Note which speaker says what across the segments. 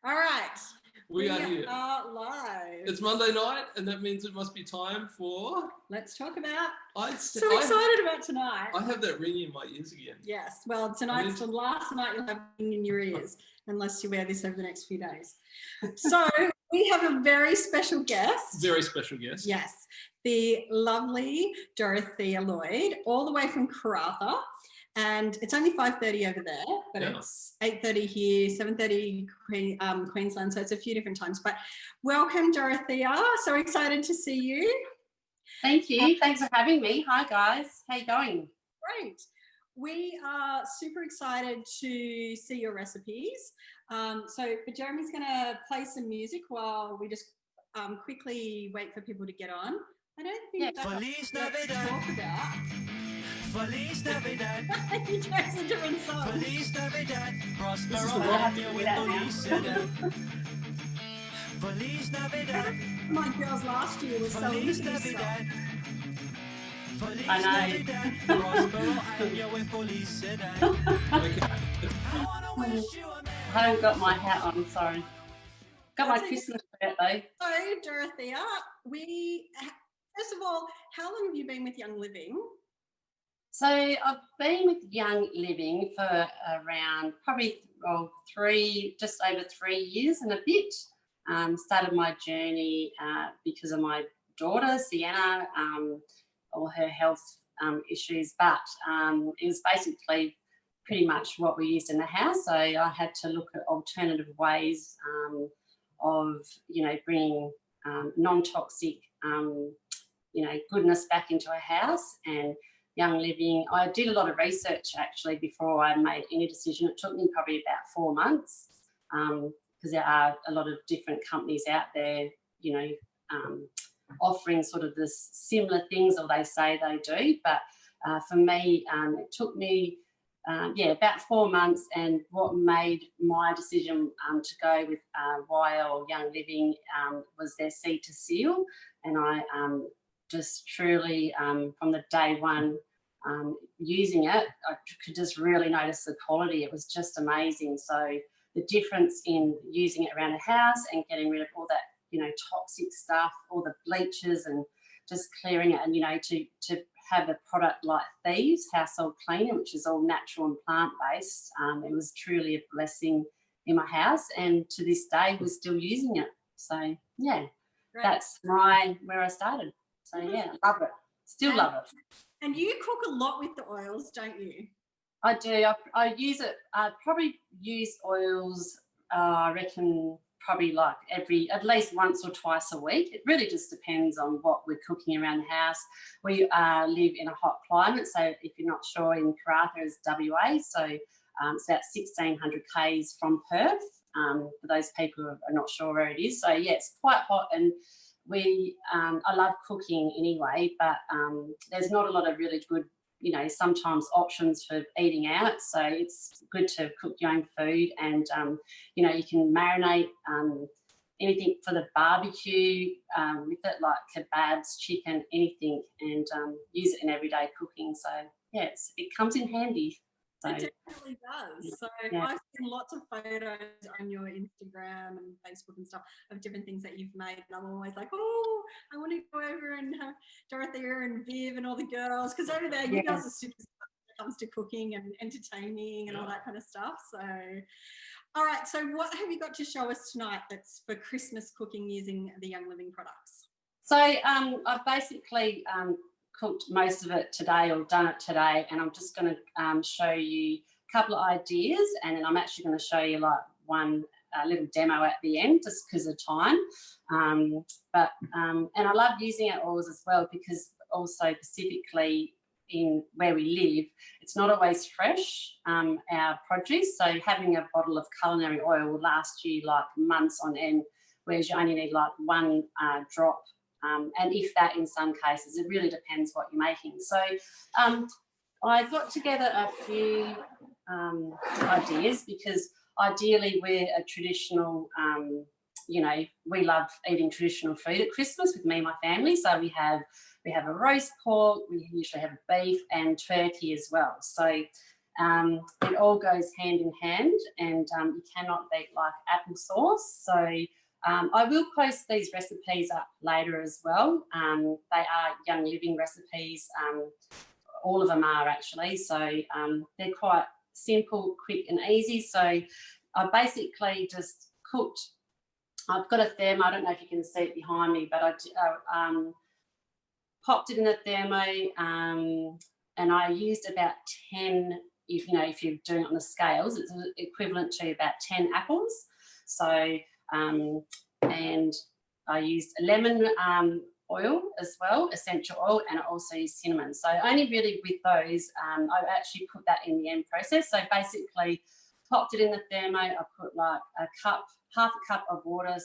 Speaker 1: All right.
Speaker 2: We are here.
Speaker 1: Live.
Speaker 2: It's Monday night, and that means it must be time for...
Speaker 1: Let's talk about...
Speaker 2: So
Speaker 1: excited about tonight.
Speaker 2: I have that ringing in my ears again.
Speaker 1: Yes. Well, tonight's the last night you'll have ringing in your ears, unless you wear this over the next few days. So we have a very special guest.
Speaker 2: Very special guest.
Speaker 1: Yes. The lovely Dorothea Lloyd, all the way from Karratha. And it's only 5:30 over there, but it's 8:30 here, 7:30 Queensland, so it's a few different times. But welcome, Dorothea. So excited to see you.
Speaker 3: Thank you. Thanks for having me. Hi, guys. How you going?
Speaker 1: Great. We are super excited to see your recipes. But Jeremy's going to play some music while we just quickly wait for people to get on. I don't think that's what to talk about.
Speaker 4: Feliz Navidad.
Speaker 1: He tries a different song.
Speaker 4: Feliz Navidad.
Speaker 2: Prospero
Speaker 4: año y felicidad. Feliz Navidad.
Speaker 1: My girls last year were so
Speaker 4: Feliz
Speaker 1: easy.
Speaker 4: Navidad. Feliz
Speaker 3: I know.
Speaker 4: Navidad. Prospero año y felicidad. I wanna wish you a
Speaker 3: I haven't got my hat on, sorry. Got my Christmas shirt though.
Speaker 1: So, Dorothea, first of all, how long have you been with Young Living?
Speaker 3: So I've been with Young Living for around probably just over 3 years and a bit. Started my journey because of my daughter, Sienna, all her health issues, but it was basically pretty much what we used in the house. So I had to look at alternative ways of, bringing non-toxic, goodness back into a house. And Young Living, I did a lot of research actually before I made any decision. It took me probably about 4 months because there are a lot of different companies out there, offering sort of this similar things, or they say they do. But for me, it took me, about 4 months. And what made my decision to go with YL Young Living was their seed to seal. And I just truly, from the day one, using it, I could just really notice the quality. It was just amazing. So the difference in using it around the house and getting rid of all that, toxic stuff, all the bleaches, and just clearing it, and, to have a product like Thieves Household Cleaner, which is all natural and plant-based, it was truly a blessing in my house. And to this day, we're still using it. So, yeah, that's where I started. So, yeah, love it. Still love it.
Speaker 1: And you cook a lot with the oils, don't you?
Speaker 3: I do. I use it. I probably use oils, I reckon, probably like at least once or twice a week. It really just depends on what we're cooking around the house. We live in a hot climate, so if you're not sure, in Karratha is WA, so it's about 1,600 k's from Perth, for those people who are not sure where it is. So, yeah, it's quite hot, and I love cooking anyway, but there's not a lot of really good, sometimes options for eating out. So it's good to cook your own food, and, you can marinate anything for the barbecue with it, like kebabs, chicken, anything, and use it in everyday cooking. So, yes, it comes in handy. So,
Speaker 1: it definitely does. So
Speaker 3: yeah.
Speaker 1: I've seen lots of photos on your Instagram and Facebook and stuff of different things that you've made, and I'm always like, oh, I want to go over and have Dorothea and Viv and all the girls, because over there you guys are super when it comes to cooking and entertaining and all that kind of stuff. So, all right, so what have you got to show us tonight that's for Christmas cooking using the Young Living products?
Speaker 3: So I've basically cooked most of it today, or done it today, and I'm just going to show you a couple of ideas, and then I'm actually going to show you like one little demo at the end, just because of time. And I love using our oils as well, because also specifically in where we live, it's not always fresh, our produce. So having a bottle of culinary oil will last you like months on end, whereas you only need like one drop. And if that, in some cases, it really depends what you're making. So I got together a few ideas, because ideally we're a traditional, we love eating traditional food at Christmas with me and my family. So we have a roast pork, we usually have beef and turkey as well. So it all goes hand in hand, and you cannot beat like applesauce. So I will post these recipes up later as well. They are Young Living recipes. All of them are actually. So they're quite simple, quick and easy. So I basically just cooked. I've got a thermo. I don't know if you can see it behind me, but I popped it in a thermo, and I used about 10. If you're doing it on the scales, it's equivalent to about 10 apples. So and I used lemon oil as well, essential oil, and I also used cinnamon. So only really with those, I actually put that in the end process. So basically popped it in the thermo. I put like half a cup of water,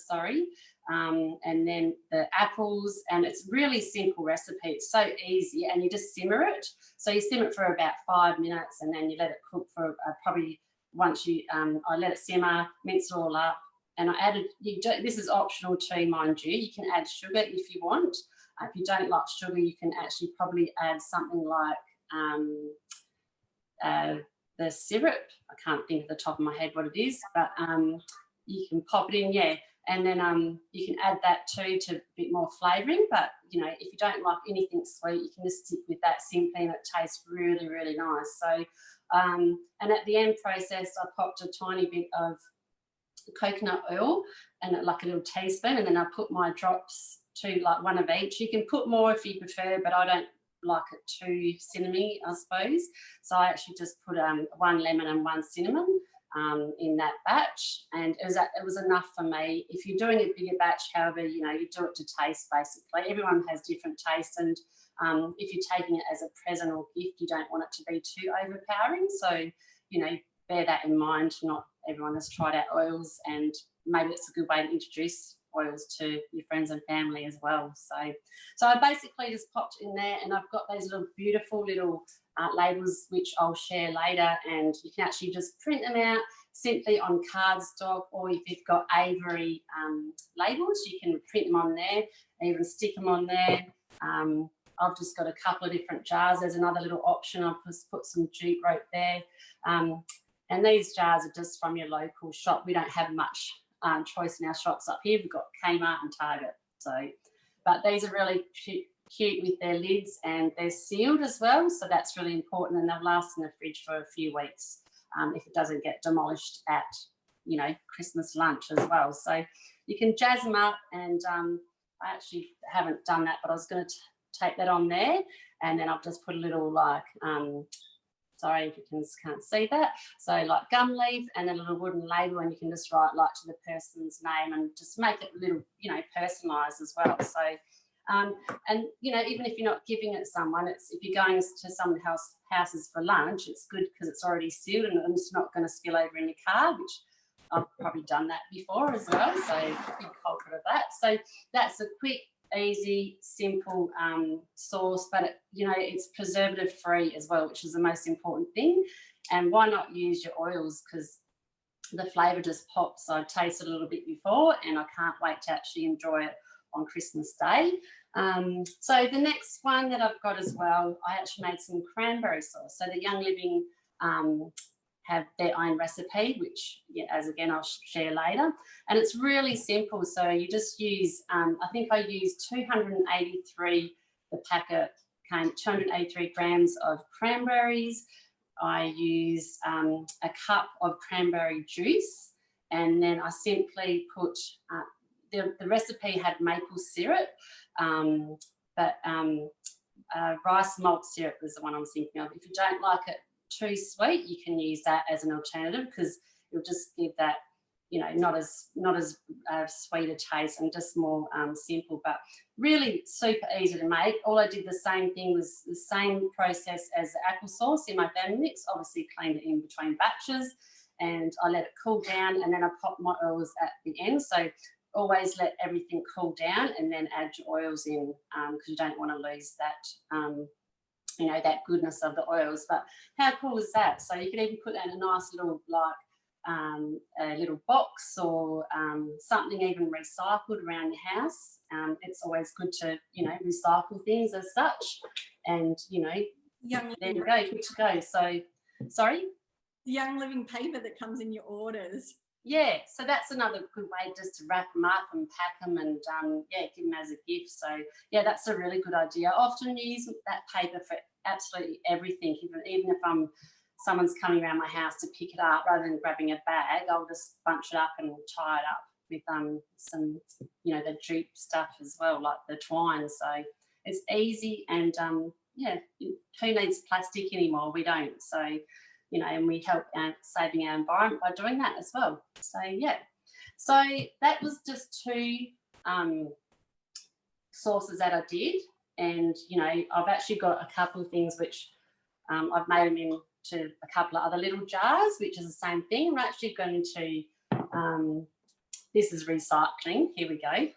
Speaker 3: and then the apples, and it's a really simple recipe. It's so easy, and you just simmer it. So you simmer it for about 5 minutes, and then you let it cook for probably once you, I let it simmer, mince it all up, and I added, this is optional too, mind you. You can add sugar if you want. If you don't like sugar, you can actually probably add something like the syrup. I can't think of the top of my head what it is, but you can pop it in, yeah. And then you can add that too to a bit more flavouring. But, if you don't like anything sweet, you can just stick with that simply, and it tastes really, really nice. So, and at the end process, I popped a tiny bit of coconut oil and like a little teaspoon, and then I put my drops to like one of each. You can put more if you prefer, but I don't like it too cinnamony, I suppose. So I actually just put 1 lemon and 1 cinnamon in that batch, and it was enough for me. If you're doing a bigger batch, however, you do it to taste basically. Everyone has different tastes, and if you're taking it as a present or gift, you don't want it to be too overpowering. So, bear that in mind. Not everyone has tried out oils, and maybe it's a good way to introduce oils to your friends and family as well. So I basically just popped in there, and I've got those little beautiful little labels which I'll share later, and you can actually just print them out simply on cardstock, or if you've got Avery labels, you can print them on there, even stick them on there. I've just got a couple of different jars. There's another little option. I've just put some jute rope there. And these jars are just from your local shop. We don't have much choice in our shops up here. We've got Kmart and Target. But these are really cute with their lids, and they're sealed as well. So that's really important, and they'll last in the fridge for a few weeks if it doesn't get demolished at, Christmas lunch as well. So you can jazz them up, and I actually haven't done that, but I was going to take that on there, and then I've just put a little sorry if you can't see that. So like gum leaf and then a little wooden label, and you can just write like to the person's name and just make it a little, personalised as well. So, and even if you're not giving it to someone, if you're going to someone's houses for lunch, it's good because it's already sealed and it's not going to spill over in your car, which I've probably done that before as well. So big culprit of that. So that's a quick, easy, simple sauce, but it's preservative free as well, which is the most important thing. And why not use your oils, because the flavour just pops. I tasted a little bit before, and I can't wait to actually enjoy it on Christmas Day. So the next one that I've got as well, I actually made some cranberry sauce. So the Young Living have their own recipe, which, as again, I'll share later. And it's really simple. So you just use, I think I used 283, the packet came 283 grams of cranberries. I used a cup of cranberry juice, and then I simply put, the recipe had maple syrup, but rice malt syrup was the one I was thinking of. If you don't like it too sweet, you can use that as an alternative, because it'll just give that, not as sweet a taste, and just more simple, but really super easy to make. All I did the same thing, was the same process as the applesauce in my aThermomix. Obviously cleaned it in between batches, and I let it cool down, and then I popped my oils at the end. So always let everything cool down and then add your oils in, because you don't want to lose that that goodness of the oils. But how cool is that? So you could even put that in a nice little a little box, or something even recycled around your house. It's always good to recycle things as such, and there you go, good to go. So Sorry?
Speaker 1: The Young Living paper that comes in your orders.
Speaker 3: Yeah, so that's another good way just to wrap them up and pack them and, yeah, give them as a gift. So, yeah, that's a really good idea. I often use that paper for absolutely everything, even if someone's coming around my house to pick it up, rather than grabbing a bag, I'll just bunch it up and tie it up with some, you know, the jute stuff as well, like the twine. So it's easy and, yeah, who needs plastic anymore? We don't. So, you know, and we help saving our environment by doing that as well. So, yeah. So that was just 2 sauces that I did. And, you know, I've actually got a couple of things which I've made them into a couple of other little jars, which is the same thing. I'm actually going to, this is recycling. Here we go.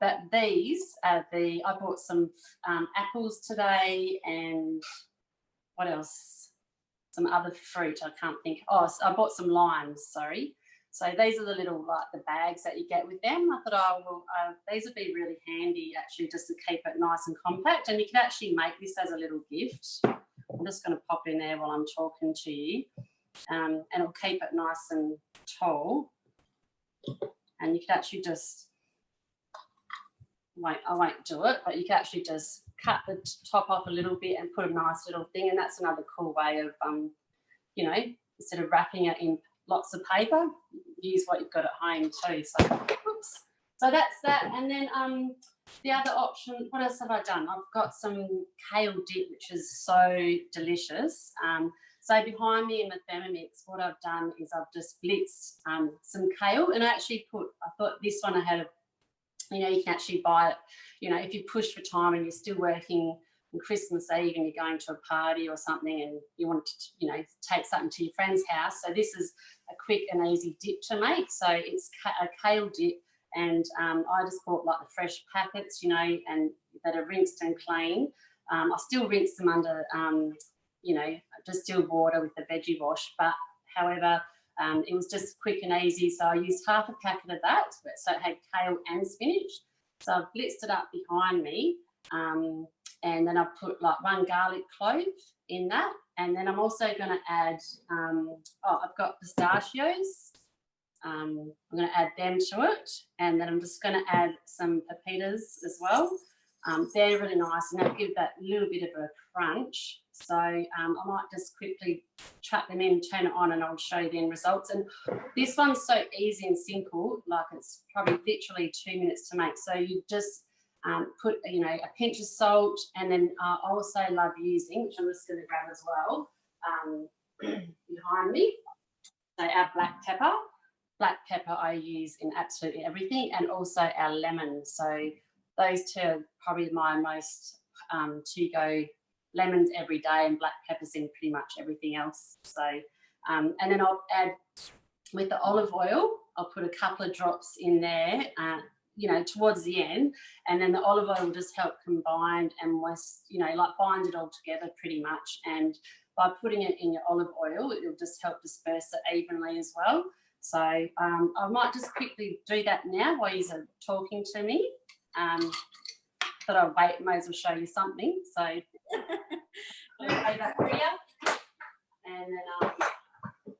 Speaker 3: But these are I bought some apples today and what else? Some other fruit, I can't think. Oh, so I bought some limes, sorry. So these are the little, like the bags that you get with them. I thought, oh, well, these would be really handy actually just to keep it nice and compact. And you can actually make this as a little gift. I'm just going to pop in there while I'm talking to you. And it'll keep it nice and tall. And you can actually just, I won't do it, but you can actually just cut the top off a little bit and put a nice little thing, and that's another cool way of, you know, instead of wrapping it in lots of paper, use what you've got at home too. So, oops. So that's that, and then the other option. What else have I done? I've got some kale dip, which is so delicious. So behind me in the Thermomix, what I've done is I've just blitzed some kale, and I thought this one I had you know, you can actually buy it, you know, if you push for time and you're still working on Christmas Eve and you're going to a party or something and you want to, you know, take something to your friend's house. So this is a quick and easy dip to make. So it's a kale dip, and I just bought like the fresh packets, you know, and that are rinsed and clean. I still rinse them under, you know, distilled water with the veggie wash, but however, it was just quick and easy, so I used half a packet of that, so it had kale and spinach. So I've blitzed it up behind me, and then I put like 1 garlic clove in that, and then I'm also going to add, I've got pistachios. I'm going to add them to it, and then I'm just going to add some pepitas as well. They're really nice, and they'll give that little bit of a crunch. So I might just quickly chuck them in, turn it on, and I'll show you the end results. And this one's so easy and simple, like it's probably literally 2 minutes to make. So you just put, you know, a pinch of salt, and then I also love using, which I'm just going to grab as well, behind me. So our black pepper. Black pepper I use in absolutely everything, and also our lemon. So those 2 are probably my most to-go. Lemons every day and black peppers in pretty much everything else. So, and then I'll add, with the olive oil, I'll put a couple of drops in there, you know, towards the end, and then the olive oil will just help combine and, you know, like bind it all together pretty much. And by putting it in your olive oil, it'll just help disperse it evenly as well. So I might just quickly do that now while you're talking to me. But I'll wait, may as well show you something. So I'll lay that here. And then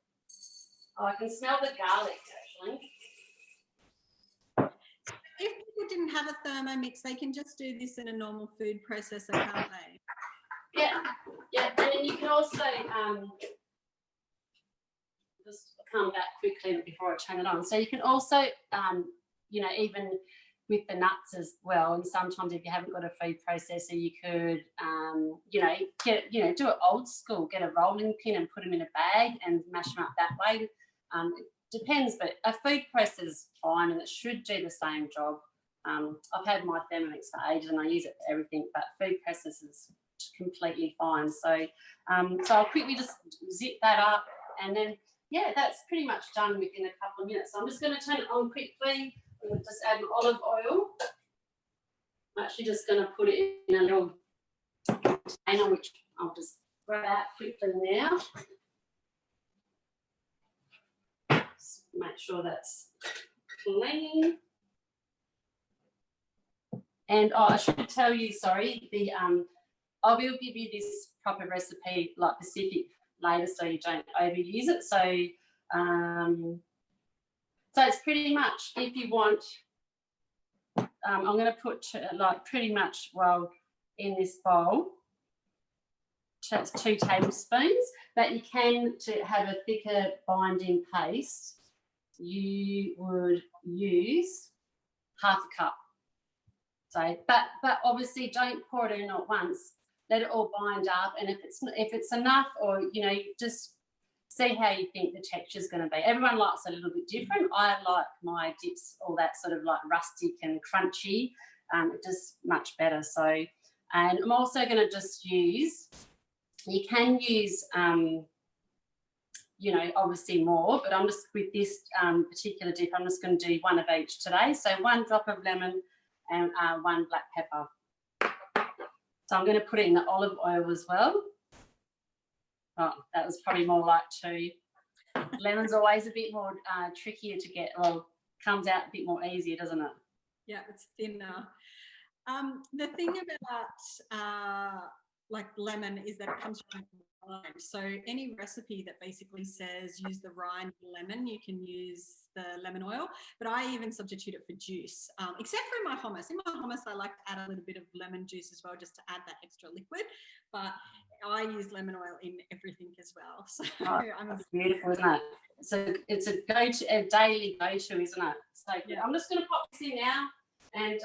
Speaker 3: I can smell the garlic actually.
Speaker 1: If people didn't have a Thermomix, they can just do this in a normal food processor, can't they?
Speaker 3: Yeah, yeah. And then you can also just come back quickly before I turn it on. So you can also, you know, even with the nuts as well, and sometimes if you haven't got a food processor, you could, you know, do it old school, get a rolling pin and put them in a bag and mash them up that way. It depends, but a food processor is fine and it should do the same job. I've had my Thermomix for ages and I use it for everything, but food processor is completely fine. So, so I'll quickly just zip that up, and then yeah, that's pretty much done within a couple of minutes. So I'm just going to turn it on quickly. I'm just add olive oil. I'm actually just going to put it in a little container, which I'll just grab out quickly now. Just make sure that's clean. And I should tell you, sorry, I will give you this proper recipe, like specific later so you don't overuse it. So, so it's pretty much, if you want, I'm going to put like pretty much, well, in this bowl, that's 2 tablespoons, but you can, to have a thicker binding paste, you would use half a cup. So, but obviously don't pour it in at once. Let it all bind up, and if it's enough, or just see how you think the texture is going to be. Everyone likes a little bit different. I like my dips all that sort of like rustic and crunchy. It does much better. So, and I'm also going to just use. You can use, obviously more, but I'm just with this particular dip. I'm just going to do 1 of each today. So 1 drop of lemon and 1 black pepper. So I'm going to put it in the olive oil as well. Oh, that was probably more like 2. Lemon's always a bit more trickier to get. Well, comes out a bit more easier, doesn't it?
Speaker 1: Yeah, it's thinner. The thing about like lemon is that it comes from rind. So any recipe that basically says use the rind of lemon, you can use the lemon oil, but I even substitute it for juice, except for in my hummus. In my hummus, I like to add a little bit of lemon juice as well, just to add that extra liquid, but I use lemon oil in everything as well. So
Speaker 3: that's beautiful, isn't it? So it's a daily go-to, isn't it? So yeah. I'm just going to pop this in now, and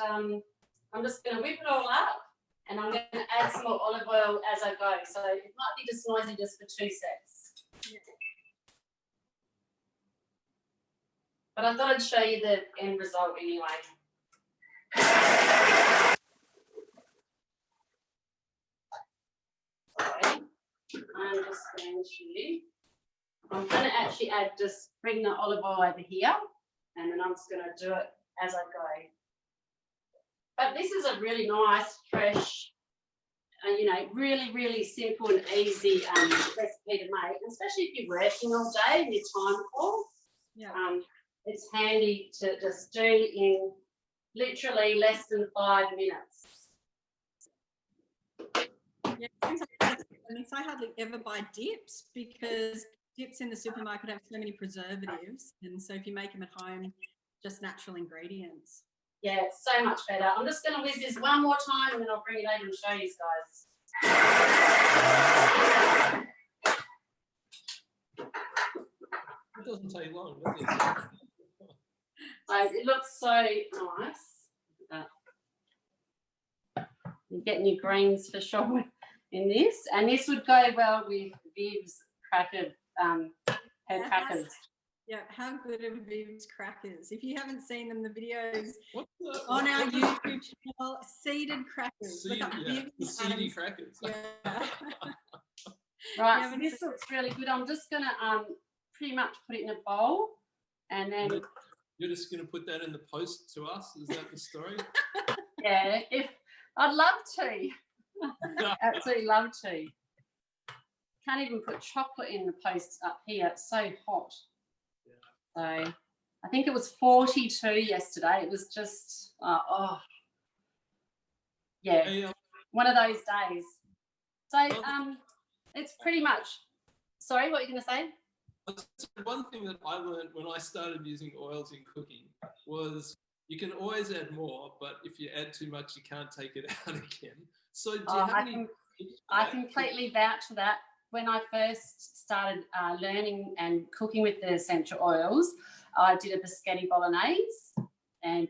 Speaker 3: I'm just going to whip it all up. And I'm going to add some more olive oil as I go. So it might be just noisy just for 2 seconds. Yeah. But I thought I'd show you the end result anyway. So I'm just going to actually bring the olive oil over here, and then I'm just going to do it as I go. But this is a really nice, fresh, really, really simple and easy recipe to make, especially if you're working all day and your time poor. Yeah. It's handy to just do in literally less than 5 minutes.
Speaker 1: Yeah, I hardly ever buy dips because dips in the supermarket have so many preservatives, and so if you make them at home, just natural ingredients.
Speaker 3: Yeah, it's so much better. I'm just going to whiz this one more time, and then I'll bring it over and show you guys.
Speaker 2: It doesn't take long, does it?
Speaker 3: It looks so nice. You're getting your greens for sure in this, and this would go well with Viv's crackers.
Speaker 1: Yeah, how good are Viv's crackers? If you haven't seen them, the videos on our YouTube channel, seeded crackers. Look up Viv
Speaker 2: the seedy crackers.
Speaker 1: Yeah.
Speaker 3: Right, so this looks really good. I'm just going to pretty much put it in a bowl, and then...
Speaker 2: You're just going to put that in the post to us? Is that the story?
Speaker 3: Yeah, I'd love to. Absolutely love to. Can't even put chocolate in the post up here. It's so hot. So I think it was 42 yesterday. It was just, one of those days. So it's pretty much, sorry, what are you going to say?
Speaker 2: One thing that I learned when I started using oils in cooking was you can always add more, but if you add too much, you can't take it out again. So do you have any...
Speaker 3: I completely vouch for that. When I first started learning and cooking with the essential oils, I did a biscotti bolognese, and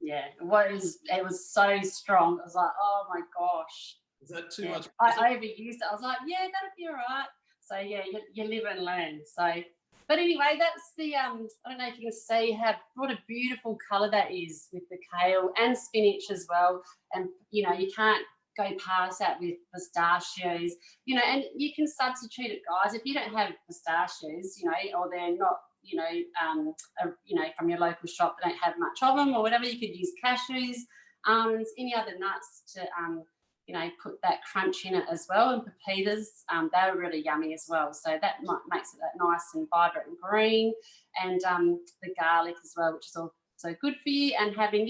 Speaker 3: it was so strong. I was like, oh my gosh.
Speaker 2: Is that too much?
Speaker 3: I overused it. I was like, yeah, that'll be all right. So yeah, you live and learn. So, but anyway, that's the I don't know if you can see what a beautiful colour that is with the kale and spinach as well. And you can't go past that with pistachios, and you can substitute it, guys. If you don't have pistachios, or they're not, from your local shop, they don't have much of them or whatever, you could use cashews, almonds, any other nuts to, put that crunch in it as well. And pepitas, they're really yummy as well. So that makes it that nice and vibrant and green. And the garlic as well, which is also good for you. And having,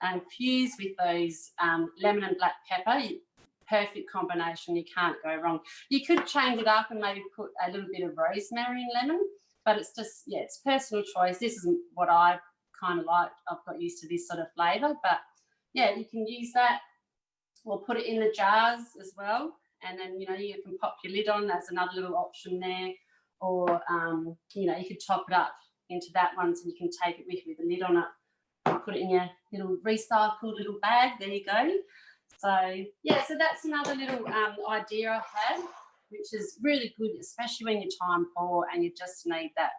Speaker 3: infused with those lemon and black pepper, perfect combination. You can't go wrong. You could change it up and maybe put a little bit of rosemary and lemon, but it's just, yeah, it's personal choice. This isn't what I kind of like. I've got used to this sort of flavour, but yeah, you can use that or put it in the jars as well. And then, you know, you can pop your lid on. That's another little option there. Or, you know, you could top it up into that one so you can take it with you with the lid on it and put it in your little recycled little bag. There you go. So, yeah, so that's another little idea I had, which is really good, especially when you're time poor and you just need that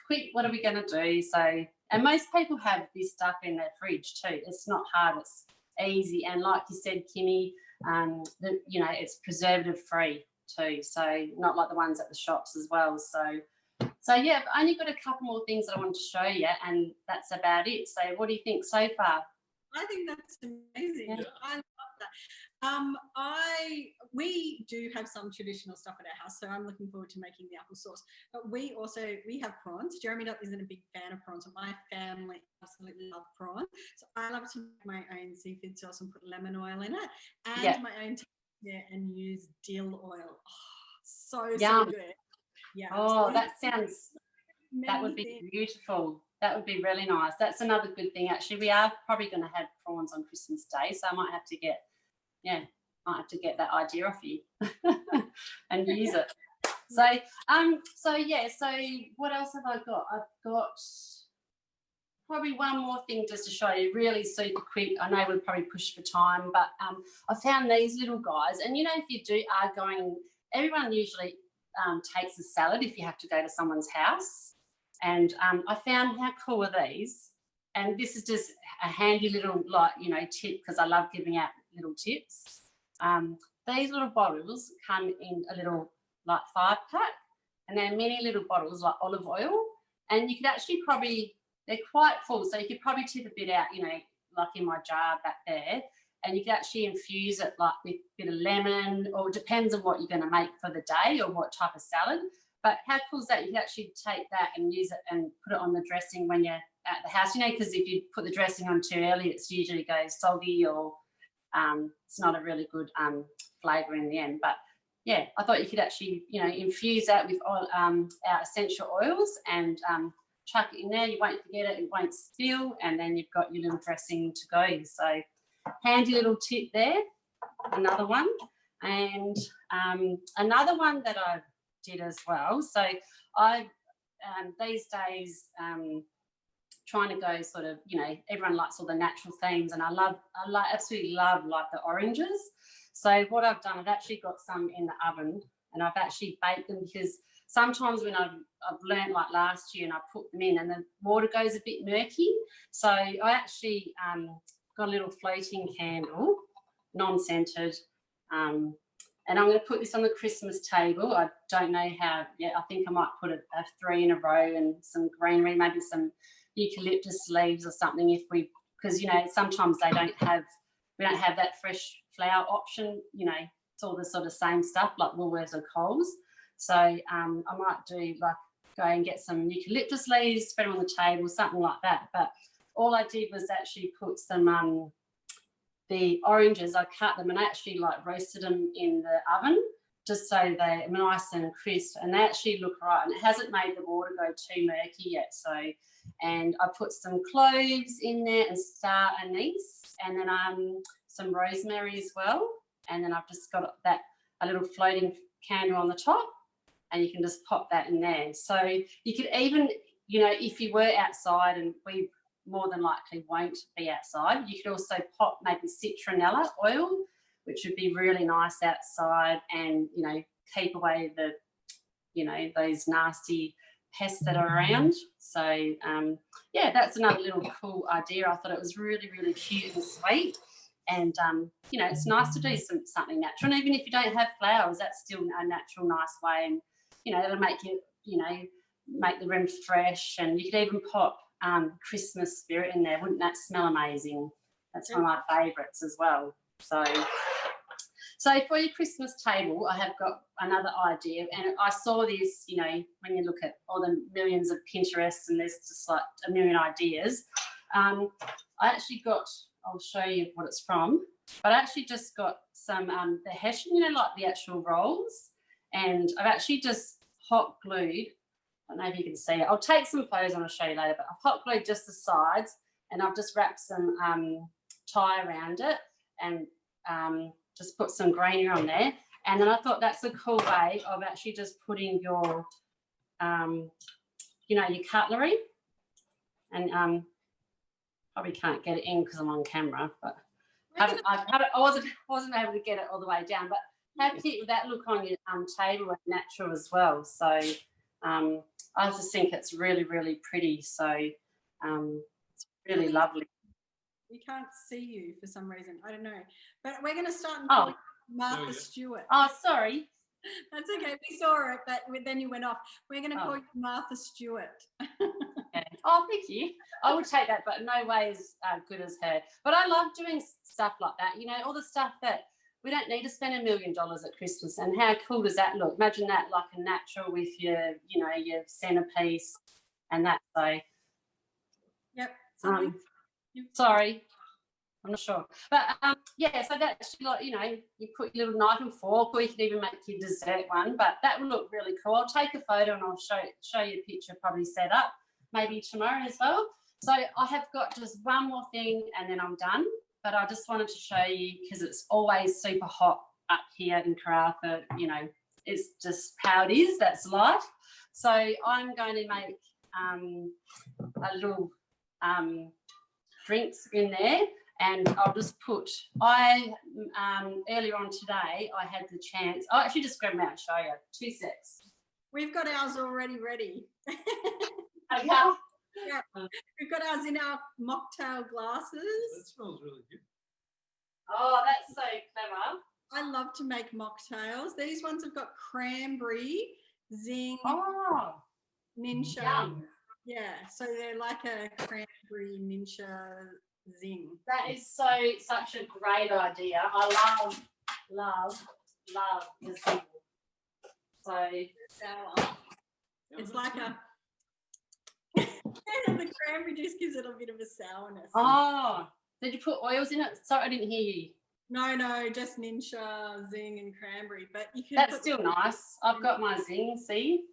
Speaker 3: quick, what are we going to do? So, and most people have this stuff in their fridge too. It's not hard, it's easy. And like you said, Kimmy, you know, it's preservative free too. So not like the ones at the shops as well. So yeah, I've only got a couple more things that I want to show you, and that's about it. So what do you think so far?
Speaker 1: I think that's amazing.
Speaker 3: Yeah.
Speaker 1: I love that. We do have some traditional stuff at our house, so I'm looking forward to making the applesauce. But we have prawns. Jeremy isn't a big fan of prawns, but my family absolutely love prawns. So I love to make my own seafood sauce and put lemon oil in it, and my own and use dill oil. Oh, so good. Yeah.
Speaker 3: Oh,
Speaker 1: so
Speaker 3: that would be beautiful. That would be really nice. That's another good thing. Actually, we are probably going to have prawns on Christmas Day, so I might have to get that idea off you and use it. So what else have I got? I've got probably one more thing just to show you, really super quick. I know we'll probably push for time, but I found these little guys, and you know, if you are going, everyone usually takes a salad if you have to go to someone's house. And I found, how cool are these? And this is just a handy little, like, you know, tip, because I love giving out little tips. These little bottles come in a little, like, 5-pack, and they're mini little bottles like olive oil. And you could actually they're quite full, so you could probably tip a bit out, you know, like in my jar back there. And you can actually infuse it like with a bit of lemon, or it depends on what you're going to make for the day or what type of salad. But how cool is that? You can actually take that and use it and put it on the dressing when you're at the house, you know, because if you put the dressing on too early, it's usually goes soggy, or it's not a really good flavour in the end. But yeah, I thought you could actually, you know, infuse that with our essential oils and chuck it in there. You won't forget it, it won't spill, and then you've got your little dressing to go. So handy little tip there, another one. And another one that I did as well. So I these days trying to go sort of, you know, everyone likes all the natural themes, and I absolutely love like the oranges. So what I've done, I've actually got some in the oven, and I've actually baked them, because sometimes when I've learned, like last year, and I put them in and the water goes a bit murky. So I actually got a little floating candle, non-scented, and I'm going to put this on the Christmas table. I don't know how yet. I think I might put a 3 in a row and some greenery, maybe some eucalyptus leaves or something, because you know, sometimes we don't have that fresh flower option. You know, it's all the sort of same stuff like Woolworths or Coles. So I might do like go and get some eucalyptus leaves, spread them on the table, something like that. But all I did was actually put some the oranges, I cut them and actually like roasted them in the oven, just so they're nice and crisp, and they actually look right, and it hasn't made the water go too murky yet. So, and I put some cloves in there and star anise, and then some rosemary as well, and then I've just got a little floating candle on the top, and you can just pop that in there. So you could even, you know, if you were outside, and we more than likely won't be outside, you could also pop maybe citronella oil, which would be really nice outside, and, you know, keep away the, you know, those nasty pests that are around. So yeah, that's another little cool idea. I thought it was really, really cute and sweet, and you know, it's nice to do something natural, and even if you don't have flowers, that's still a natural, nice way, and you know, it'll make you know, make the room fresh. And you could even pop Christmas spirit in there. Wouldn't that smell amazing? That's one of my favourites as well. So for your Christmas table, I have got another idea, and I saw this, you know, when you look at all the millions of Pinterest, and there's just like a million ideas. I actually got, I'll show you what it's from. but I actually just got some the hessian, you know, like the actual rolls, and I've actually just hot glued. I don't know if you can see it. I'll take some photos and I'll show you later, but I've hot glued just the sides, and I've just wrapped some tie around it, and just put some greenery on there. And then I thought that's a cool way of actually just putting your, you know, your cutlery. And probably can't get it in because I'm on camera, but I wasn't able to get it all the way down. But how cute would that look on your table and natural as well? So I just think it's really, really pretty. So it's really lovely.
Speaker 1: We can't see you for some reason. I don't know. But we're going to start and call you Martha Stewart.
Speaker 3: Oh, sorry.
Speaker 1: That's okay. We saw it, but then you went off. We're going to call you Martha Stewart.
Speaker 3: Okay. Oh, thank you. I would take that, but no way as good as her. But I love doing stuff like that. You know, all the stuff that we don't need to spend $1 million at Christmas. And how cool does that look? Imagine that like a natural with your, you know, your centerpiece and that. So,
Speaker 1: yep.
Speaker 3: Sorry, I'm not sure. But, yeah, so that's, like, you know, you put your little knife and fork, or you can even make your dessert one. But that would look really cool. I'll take a photo and I'll show you a picture probably set up, maybe tomorrow as well. So I have got just one more thing and then I'm done. But I just wanted to show you because it's always super hot up here in Karratha. You know, it's just how it is. That's life. So I'm going to make a little drinks in there, and I'll just put. Earlier on today I had the chance. I'll actually just grab them out and show you. 2 secs.
Speaker 1: We've got ours already ready.
Speaker 3: Okay.
Speaker 1: Yeah, we've got ours in our mocktail glasses.
Speaker 2: That smells really good.
Speaker 3: Oh, that's so clever.
Speaker 1: I love to make mocktails. These ones have got cranberry, zing, ninja.
Speaker 3: Yum.
Speaker 1: Yeah, so they're like a cranberry ninja zing.
Speaker 3: That is such a great idea. I love the zing. So
Speaker 1: sour. It's like a the cranberry juice gives it a bit of a sourness.
Speaker 3: Oh, did you put oils in it? Sorry, I didn't hear you.
Speaker 1: No, just ninja, zing, and cranberry. But you can.
Speaker 3: That's still nice. I've got my zing. See,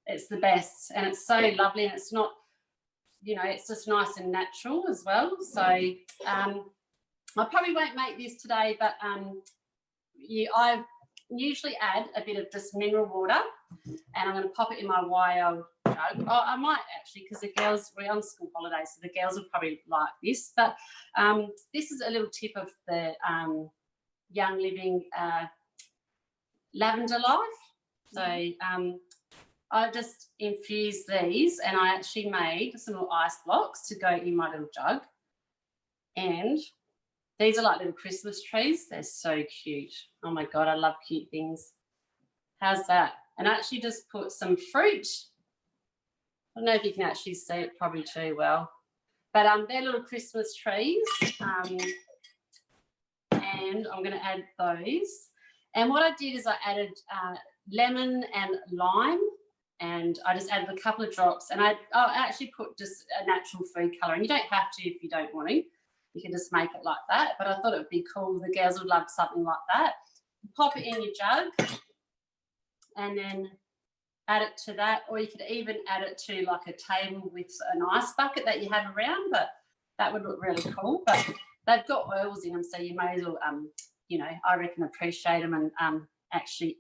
Speaker 3: it's the best, and it's so lovely, and it's not, you know, it's just nice and natural as well. So I probably won't make this today, but I usually add a bit of just mineral water, and I'm going to pop it in my wire jug. I might actually, because the girls, we're on school holidays, so the girls will probably like this. But this is a little tip of the Young Living Lavender Life. So I just infused these, and I actually made some little ice blocks to go in my little jug. And these are like little Christmas trees. They're so cute. Oh, my God, I love cute things. How's that? And I actually just put some fruit. I don't know if you can actually see it probably too well. But they're little Christmas trees. And I'm going to add those. And what I did is I added lemon and lime. And I just added a couple of drops. And I actually put just a natural food colour. And you don't have to if you don't want to. You can just make it like that. But I thought it would be cool. The girls would love something like that. Pop it in your jug and then add it to that. Or you could even add it to like a table with an ice bucket that you have around. But that would look really cool. But they've got oils in them, so you may as well, you know, I reckon appreciate them and actually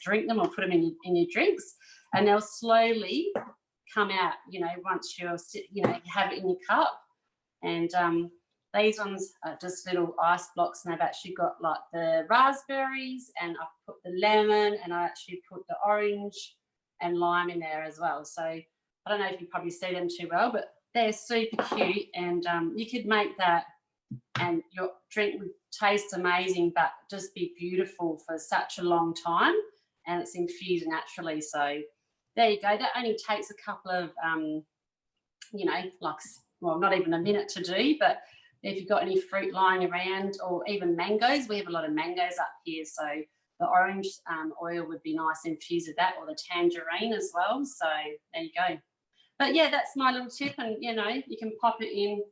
Speaker 3: drink them or put them in your drinks. And they'll slowly come out, you know, once you have it in your cup. And these ones are just little ice blocks, and they've actually got like the raspberries, and I've put the lemon, and I actually put the orange and lime in there as well. So I don't know if you probably see them too well, but they're super cute, and you could make that and your drink would taste amazing, but just be beautiful for such a long time, and it's infused naturally. So there you go. That only takes a couple of, you know, like, well, not even a minute to do, but if you've got any fruit lying around or even mangoes, we have a lot of mangoes up here, so the orange oil would be nice infused with that, or the tangerine as well. So there you go. But yeah, that's my little tip, and you know, you can pop it in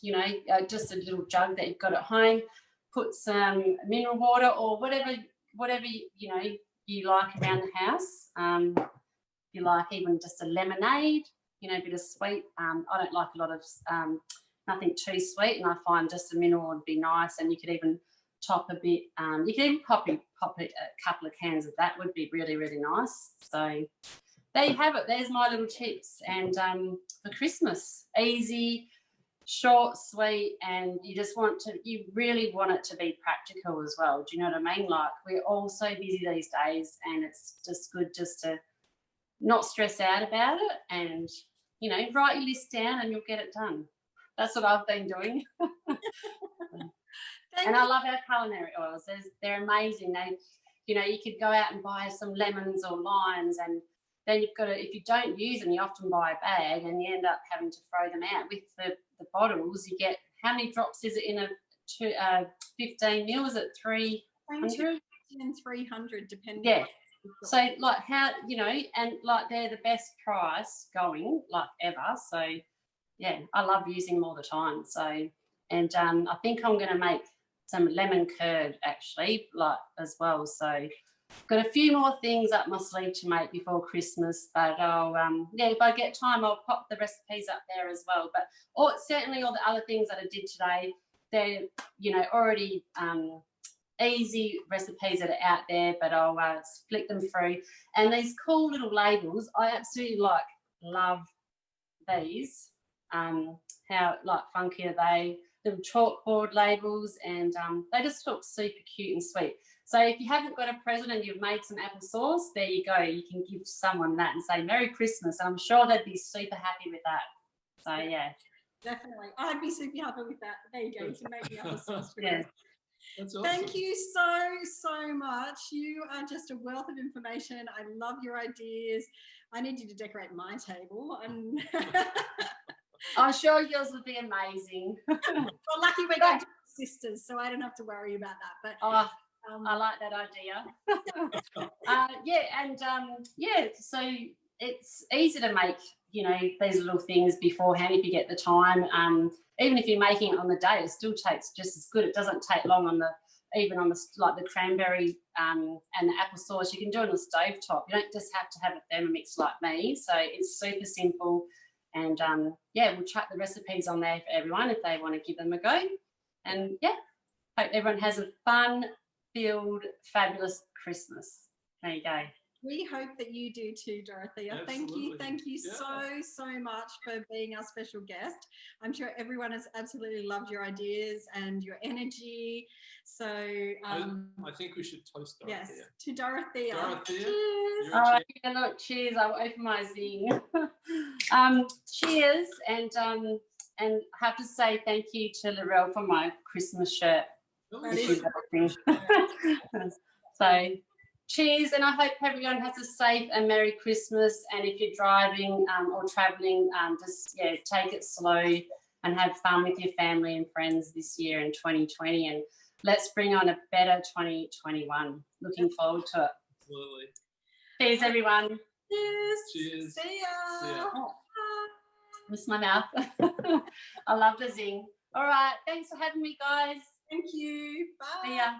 Speaker 3: you know, just a little jug that you've got at home. Put some mineral water or whatever you know you like around the house. You like even just a lemonade, you know, a bit of sweet. I don't like a lot of nothing too sweet, and I find just a mineral would be nice. And you could even top a bit. You could even pop a couple of cans of that. Would be really, really nice. So there you have it. There's my little tips. And for Christmas, easy, short, sweet, and you really want it to be practical as well. Do you know what I mean? Like, we're all so busy these days, and it's just good just to not stress out about it, and, you know, write your list down and you'll get it done. That's what I've been doing. And I love our culinary oils. They're amazing. You know, you could go out and buy some lemons or limes, and then you've got to, if you don't use them, you often buy a bag and you end up having to throw them out. With the bottles, you get, how many drops is it in a 15 ml? Is it 300?
Speaker 1: And 300, depending.
Speaker 3: Yeah. So, like, how, you know, and like they're the best price going, like, ever. So, yeah, I love using them all the time. So, and I think I'm going to make some lemon curd actually, like, as well. So, got a few more things up my sleeve to make before Christmas, but I'll yeah, if I get time, I'll pop the recipes up there as well. But certainly all the other things that I did today, they're, you know, already easy recipes that are out there, but I'll split them through. And these cool little labels, I absolutely love these. How like funky are they? Little chalkboard labels, and they just look super cute and sweet. So if you haven't got a present and you've made some applesauce, there you go. You can give someone that and say Merry Christmas. I'm sure they'd be super happy with that. So yeah,
Speaker 1: definitely, I'd be super happy with that. There you go. You can make the applesauce.
Speaker 3: Yeah.
Speaker 2: That's awesome.
Speaker 1: Thank you so much. You are just a wealth of information. I love your ideas. I need you to decorate my table. And
Speaker 3: I'm sure yours will be amazing.
Speaker 1: well, lucky we're going to be sisters, so I don't have to worry about that. But
Speaker 3: I like that idea. Yeah, and yeah, so it's easy to make, you know, these little things beforehand if you get the time. Even if you're making it on the day, it still tastes just as good. It doesn't take long on the, even on the, like the cranberry and the applesauce. You can do it on the stovetop. You don't just have to have a Thermomix like me. So it's super simple. And yeah, we'll chuck the recipes on there for everyone if they want to give them a go. And yeah, hope everyone has a fun-filled, fabulous Christmas. There you go.
Speaker 1: We hope that you do too, Dorothea.
Speaker 2: Absolutely.
Speaker 1: Thank you
Speaker 2: Yeah.
Speaker 1: so much for being our special guest. I'm sure everyone has absolutely loved your ideas and your energy. So
Speaker 2: I think we should toast Dorothea.
Speaker 1: yes, to Dorothea.
Speaker 2: Dorothea,
Speaker 1: Cheers.
Speaker 3: Oh, yeah, look, cheers. I'll open my zing. Cheers, and I have to say thank you to Lorelle for my Christmas shirt.
Speaker 2: Oh,
Speaker 3: So, cheers, and I hope everyone has a safe and Merry Christmas. And if you're driving or travelling, just take it slow and have fun with your family and friends this year in 2020. And let's bring on a better 2021. Looking forward to it.
Speaker 2: Absolutely.
Speaker 3: Cheers, everyone.
Speaker 1: Cheers.
Speaker 2: Cheers.
Speaker 1: See ya.
Speaker 2: See ya.
Speaker 3: Oh, miss my mouth. I love the zing. All right, thanks for having me, guys.
Speaker 1: Thank you. Bye.
Speaker 3: See ya.